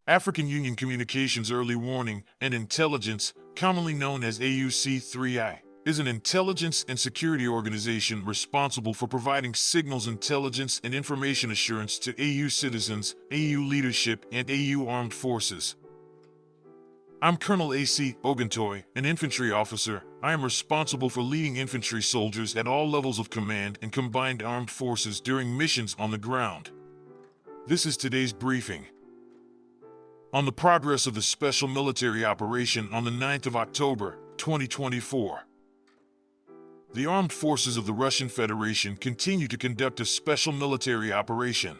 African Union Communications Early Warning and Intelligence, commonly known as AUC3I, is an intelligence and security organization responsible for providing signals intelligence and information assurance to AU citizens, AU leadership, and AU armed forces. I'm Colonel A.C. Oguntoye, an infantry officer. I am responsible for leading infantry soldiers at all levels of command and combined armed forces during missions on the ground. This is today's briefing. On the progress of the special military operation on the 9th of October, 2024. The armed forces of the Russian Federation continue to conduct a special military operation.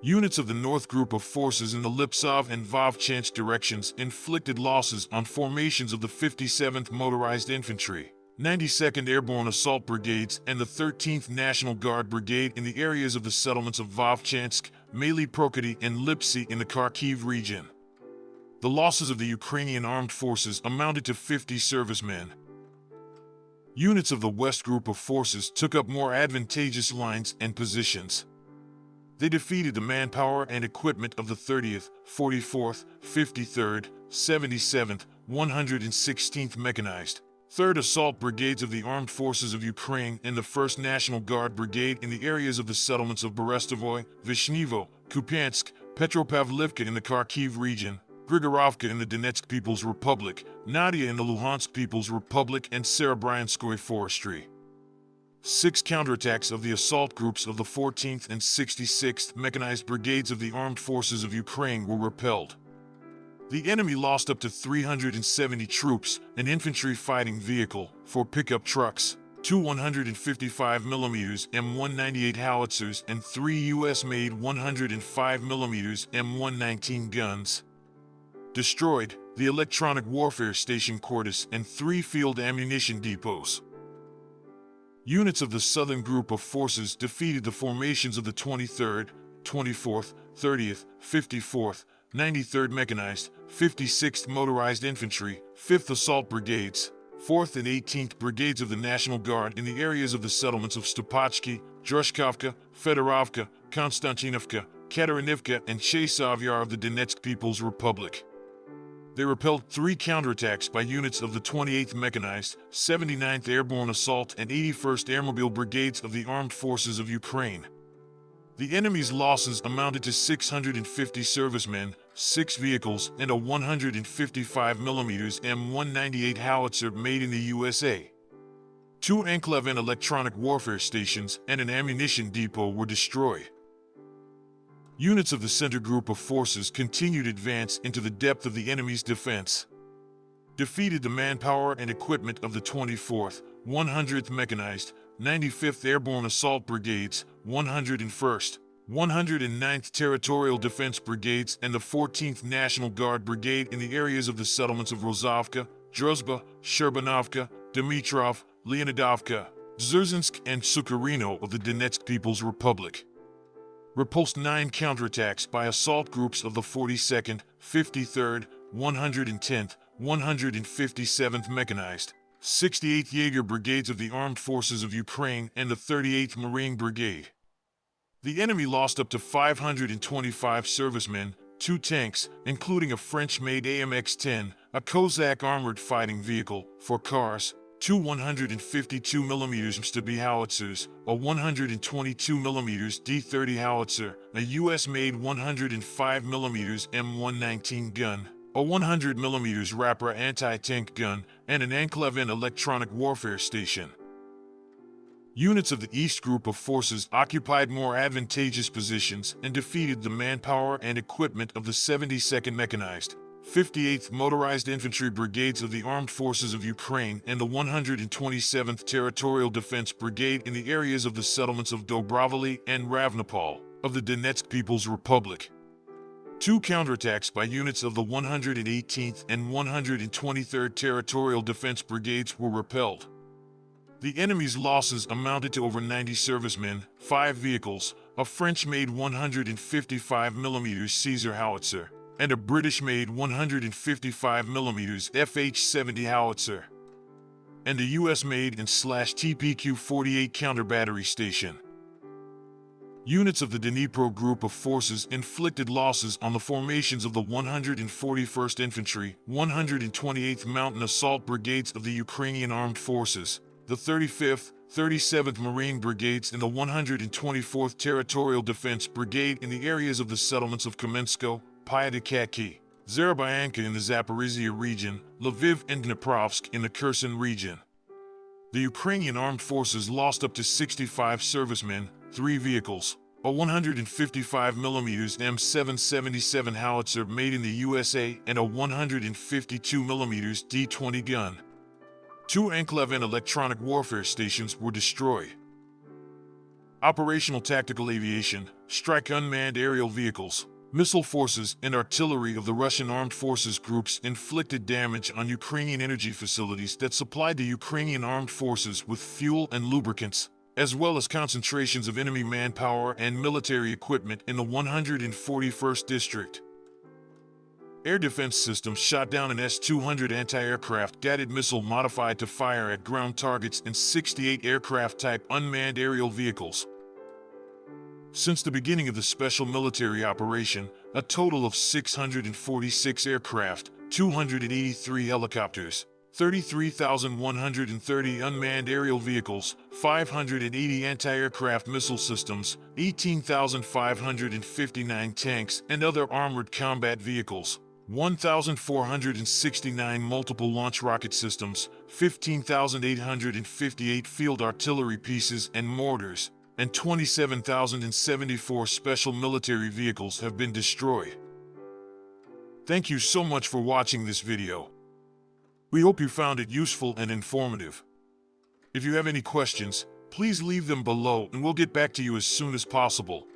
Units of the North Group of Forces in the Liptsov and Vovchansk directions inflicted losses on formations of the 57th Motorized Infantry, 92nd Airborne Assault Brigades, and the 13th National Guard Brigade in the areas of the settlements of Vovchansk, Prokody, and Liptsy in the Kharkiv region. The losses of the Ukrainian armed forces amounted to 50 servicemen. Units of the West Group of Forces took up more advantageous lines and positions. They defeated the manpower and equipment of the 30th, 44th, 53rd, 77th, 116th Mechanized, 3rd Assault Brigades of the Armed Forces of Ukraine and the 1st National Guard Brigade in the areas of the settlements of Berestovoy, Vishnevo, Kupiansk, Petropavlivka in the Kharkiv region, Grigorovka in the Donetsk People's Republic, Nadia in the Luhansk People's Republic, and Serebryanskoye Forestry. 6 counterattacks of the assault groups of the 14th and 66th Mechanized Brigades of the Armed Forces of Ukraine were repelled. The enemy lost up to 370 troops, an infantry fighting vehicle, 4 pickup trucks, 2 155mm M198 howitzers, and 3 US-made 105mm M119 guns. Destroyed the electronic warfare station Cordis and 3 field ammunition depots. Units of the Southern Group of Forces defeated the formations of the 23rd, 24th, 30th, 54th, 93rd Mechanized, 56th Motorized Infantry, 5th Assault Brigades, 4th and 18th Brigades of the National Guard in the areas of the settlements of Stopachki, Drushkovka, Fedorovka, Konstantinovka, Katarinivka, and Chasiv of the Donetsk People's Republic. They repelled 3 counterattacks by units of the 28th Mechanized, 79th Airborne Assault, and 81st Airmobile Brigades of the Armed Forces of Ukraine. The enemy's losses amounted to 650 servicemen, 6 vehicles, and a 155mm M198 howitzer made in the USA. 2 enclave and electronic warfare stations and an ammunition depot were destroyed. Units of the Center Group of Forces continued advance into the depth of the enemy's defense. Defeated the manpower and equipment of the 24th, 100th Mechanized, 95th Airborne Assault Brigades, 101st, 109th Territorial Defense Brigades, and the 14th National Guard Brigade in the areas of the settlements of Rozovka, Druzhba, Sherbanovka, Dmitrov, Leonidovka, Dzerzhinsk, and Sukharino of the Donetsk People's Republic. Repulsed 9 counterattacks by assault groups of the 42nd, 53rd, 110th, 157th Mechanized, 68th Jaeger Brigades of the Armed Forces of Ukraine, and the 38th Marine Brigade. The enemy lost up to 525 servicemen, 2 tanks, including a French-made AMX-10, a Kozak armored fighting vehicle, 4 cars, 2 152mm Stubby howitzers, a 122mm D-30 howitzer, a US-made 105mm M119 gun, a 100mm Rapra anti-tank gun, and an enclave and electronic warfare station. Units of the East Group of Forces occupied more advantageous positions and defeated the manpower and equipment of the 72nd Mechanized, 58th Motorized Infantry Brigades of the Armed Forces of Ukraine and the 127th Territorial Defense Brigade in the areas of the settlements of Dobrovolye and Ravnopol of the Donetsk People's Republic. 2 counterattacks by units of the 118th and 123rd Territorial Defense Brigades were repelled. The enemy's losses amounted to over 90 servicemen, 5 vehicles, a French-made 155mm Caesar howitzer, and a British-made 155mm FH-70 howitzer, and a US-made and /TPQ-48 counter-battery station. Units of the Dnipro Group of Forces inflicted losses on the formations of the 141st Infantry, 128th Mountain Assault Brigades of the Ukrainian Armed Forces, the 35th, 37th Marine Brigades and the 124th Territorial Defense Brigade in the areas of the settlements of Kamensko, Pyatakaki, Zerabyanka in the Zaporizhia region, Lviv and Dniprovsk in the Kherson region. The Ukrainian Armed Forces lost up to 65 servicemen, 3 vehicles, a 155mm M777 howitzer made in the USA and a 152mm D-20 gun. 2 Anklev and electronic warfare stations were destroyed. Operational tactical aviation, strike unmanned aerial vehicles, missile forces and artillery of the Russian armed forces groups inflicted damage on Ukrainian energy facilities that supplied the Ukrainian armed forces with fuel and lubricants, as well as concentrations of enemy manpower and military equipment in the 141st District. Air defense systems shot down an S-200 anti-aircraft guided missile modified to fire at ground targets and 68 aircraft-type unmanned aerial vehicles. Since the beginning of the special military operation, a total of 646 aircraft, 283 helicopters, 33,130 unmanned aerial vehicles, 580 anti-aircraft missile systems, 18,559 tanks and other armored combat vehicles, 1,469 multiple launch rocket systems, 15,858 field artillery pieces and mortars, and 27,074 special military vehicles have been destroyed. Thank you so much for watching this video. We hope you found it useful and informative. If you have any questions, please leave them below and we'll get back to you as soon as possible.